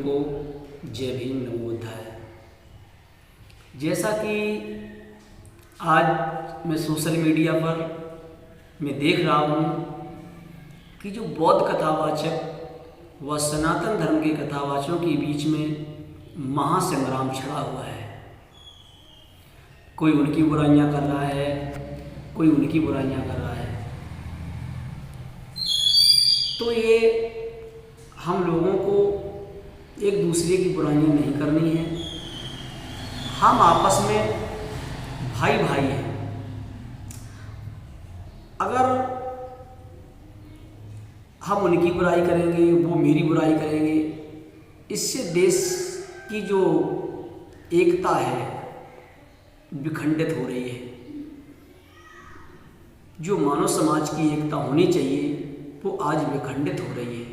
को जय भीम नमो बुद्धाय। जैसा कि आज मैं सोशल मीडिया पर मैं देख रहा हूँ कि जो बौद्ध कथावाचक व सनातन धर्म के कथावाचकों के बीच में महासंग्राम छिड़ा हुआ है। कोई उनकी बुराइयां कर रहा है, कोई उनकी बुराइयां कर रहा है। तो ये हम लोगों को एक दूसरे की बुराइयां नहीं करनी है। हम आपस में भाई भाई हैं। अगर हम उनकी बुराई करेंगे, वो मेरी बुराई करेंगे, इससे देश की जो एकता है विखंडित हो रही है। जो मानव समाज की एकता होनी चाहिए वो आज विखंडित हो रही है।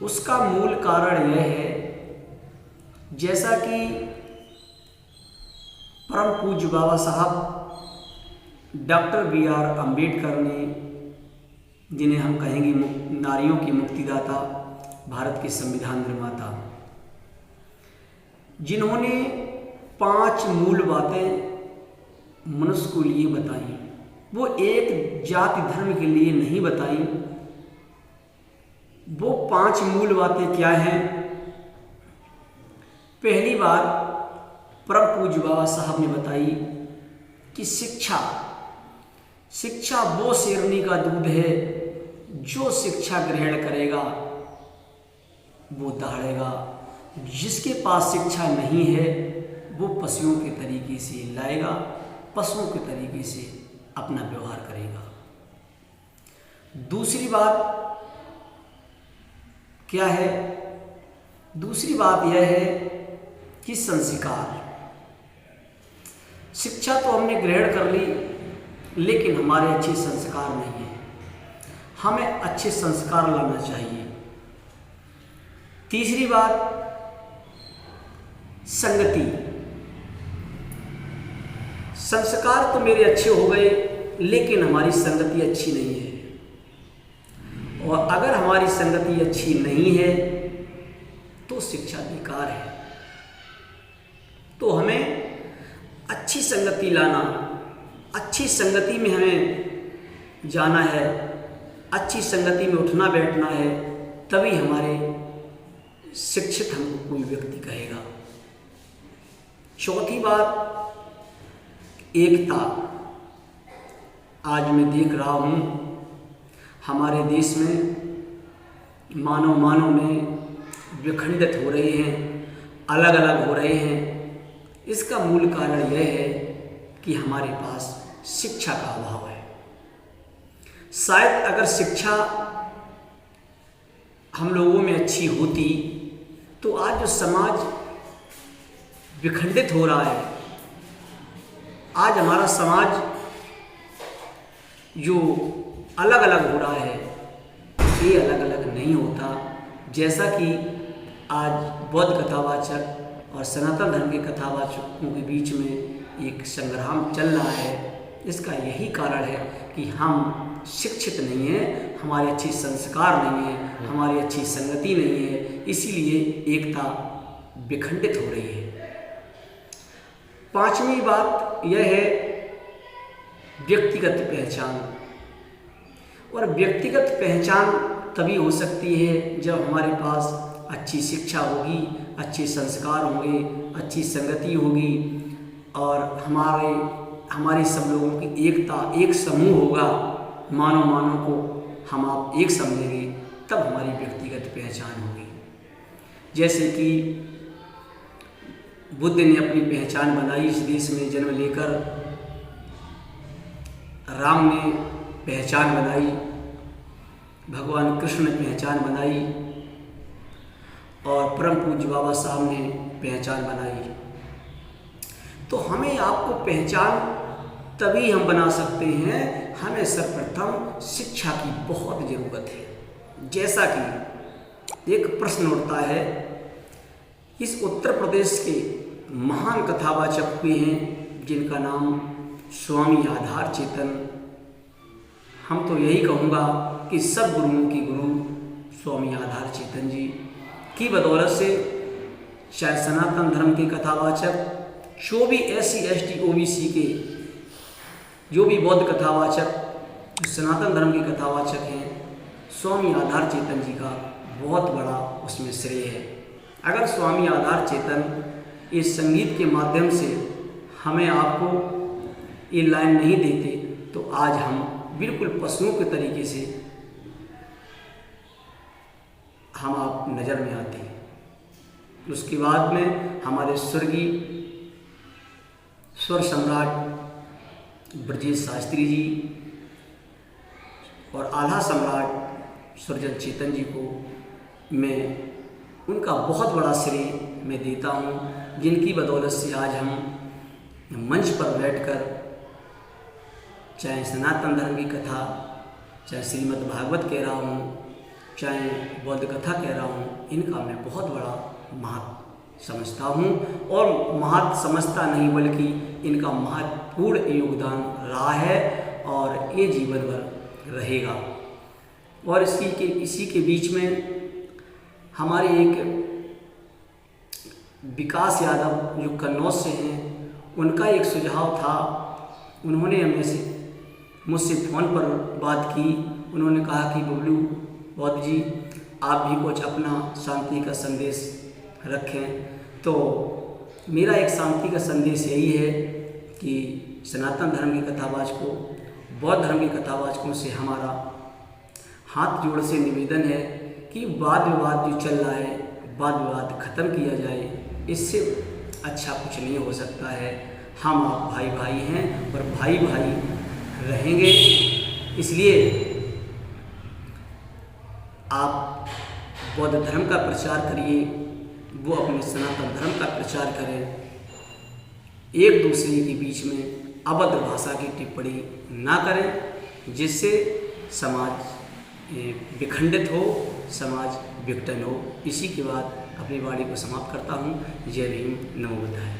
उसका मूल कारण यह है, जैसा कि परम पूज्य बाबा साहब डॉक्टर बी.आर. अम्बेडकर ने, जिन्हें हम कहेंगे नारियों की मुक्तिदाता, भारत के संविधान निर्माता, जिन्होंने 5 मूल बातें मनुष्य को लिए बताई। वो एक जाति धर्म के लिए नहीं बताई। वो 5 मूल बातें क्या हैं? पहली बात परम पूज्य बाबा साहब ने बताई कि शिक्षा वो शेरनी का दूध है। जो शिक्षा ग्रहण करेगा वो दहाड़ेगा। जिसके पास शिक्षा नहीं है वो पशुओं के तरीके से लाएगा, पशुओं के तरीके से अपना व्यवहार करेगा। दूसरी बात क्या है? दूसरी बात यह है कि संस्कार। शिक्षा तो हमने ग्रहण कर ली, लेकिन हमारे अच्छे संस्कार नहीं है। हमें अच्छे संस्कार लाना चाहिए। तीसरी बात संगति। संस्कार तो मेरे अच्छे हो गए, लेकिन हमारी संगति अच्छी नहीं है। और अगर हमारी संगति अच्छी नहीं है तो शिक्षा बेकार है। तो हमें अच्छी संगति लाना, अच्छी संगति में हमें जाना है, अच्छी संगति में उठना बैठना है, तभी हमारे शिक्षित हमको कोई व्यक्ति कहेगा। चौथी बात एकता। आज मैं देख रहा हूँ हमारे देश में मानव में विखंडित हो रहे हैं, अलग अलग हो रहे हैं। इसका मूल कारण यह है कि हमारे पास शिक्षा का अभाव है। शायद अगर शिक्षा हम लोगों में अच्छी होती तो आज जो समाज विखंडित हो रहा है, आज हमारा समाज जो अलग अलग हो रहा है, ये अलग अलग नहीं होता। जैसा कि आज बौद्ध कथावाचक और सनातन धर्म के कथावाचकों के बीच में एक संग्राम चल रहा है, इसका यही कारण है कि हम शिक्षित नहीं हैं, हमारे अच्छे संस्कार नहीं हैं, हमारी अच्छी संगति नहीं है। इसीलिए एकता विखंडित हो रही है। 5वीं बात यह है व्यक्तिगत पहचान। और व्यक्तिगत पहचान तभी हो सकती है जब हमारे पास अच्छी शिक्षा होगी, अच्छे संस्कार होंगे, अच्छी संगति होगी और हमारे सब लोगों की एकता, एक समूह होगा। मानव को हम आप एक समझेंगे, तब हमारी व्यक्तिगत पहचान होगी। जैसे कि बुद्ध ने अपनी पहचान बनाई इस देश में जन्म लेकर, राम ने पहचान बनाई, भगवान कृष्ण ने पहचान बनाई और परम पूज्य बाबा साहब ने पहचान बनाई। तो हमें आपको पहचान तभी हम बना सकते हैं, हमें सर्वप्रथम शिक्षा की बहुत ज़रूरत है। जैसा कि एक प्रश्न उठता है, इस उत्तर प्रदेश के महान कथावाचक हुए हैं जिनका नाम स्वामी आधार चेतन। हम तो यही कहूँगा कि सब गुरुओं की गुरु स्वामी आधार चेतन जी। की बदौलत से चाहे सनातन धर्म के कथावाचक, जो भी SC ST OBC के जो भी बौद्ध कथावाचक, जो सनातन धर्म के कथावाचक हैं, स्वामी आधार चेतन जी का बहुत बड़ा उसमें श्रेय है। अगर स्वामी आधार चेतन इस संगीत के माध्यम से हमें आपको ये लाइन नहीं देते तो आज हम बिल्कुल पशुओं के तरीके से हम आप नज़र में आते हैं। उसके बाद में हमारे स्वर्गीय स्वर सम्राट ब्रजेश शास्त्री जी और आल्हा सम्राट सुरजन चेतन जी को मैं उनका बहुत बड़ा श्रेय मैं देता हूँ, जिनकी बदौलत से आज हम मंच पर बैठकर चाहे सनातन धर्म की कथा, चाहे श्रीमद् भागवत कह रहा हूँ, चाहे बौद्ध कथा कह रहा हूँ, इनका मैं बहुत बड़ा महत्व समझता हूँ। और महत्व समझता नहीं बल्कि इनका महत्वपूर्ण योगदान रहा है और ये जीवन भर रहेगा। और इसी के बीच में हमारे एक विकास यादव जो कन्नौज से हैं, उनका एक सुझाव था। उन्होंने मुझसे फ़ोन पर बात की। उन्होंने कहा कि बबलू बौद्ध जी, आप भी कुछ अपना शांति का संदेश रखें। तो मेरा एक शांति का संदेश यही है कि सनातन धर्म के कथावाचकों, बौद्ध धर्म के कथावाचकों से हमारा हाथ जोड़ से निवेदन है कि वाद विवाद जो चल रहा है, वाद विवाद ख़त्म किया जाए। इससे अच्छा कुछ नहीं हो सकता है। हम आप भाई भाई हैं और भाई भाई रहेंगे। इसलिए आप बौद्ध धर्म का प्रचार करिए, वो अपने सनातन धर्म का प्रचार करें। एक दूसरे के बीच में अभद्र भाषा की टिप्पणी ना करें, जिससे समाज विखंडित हो, समाज विघटन हो। इसी के बाद अपनी वाणी को समाप्त करता हूँ। जय भीम, नमो बुद्धाय।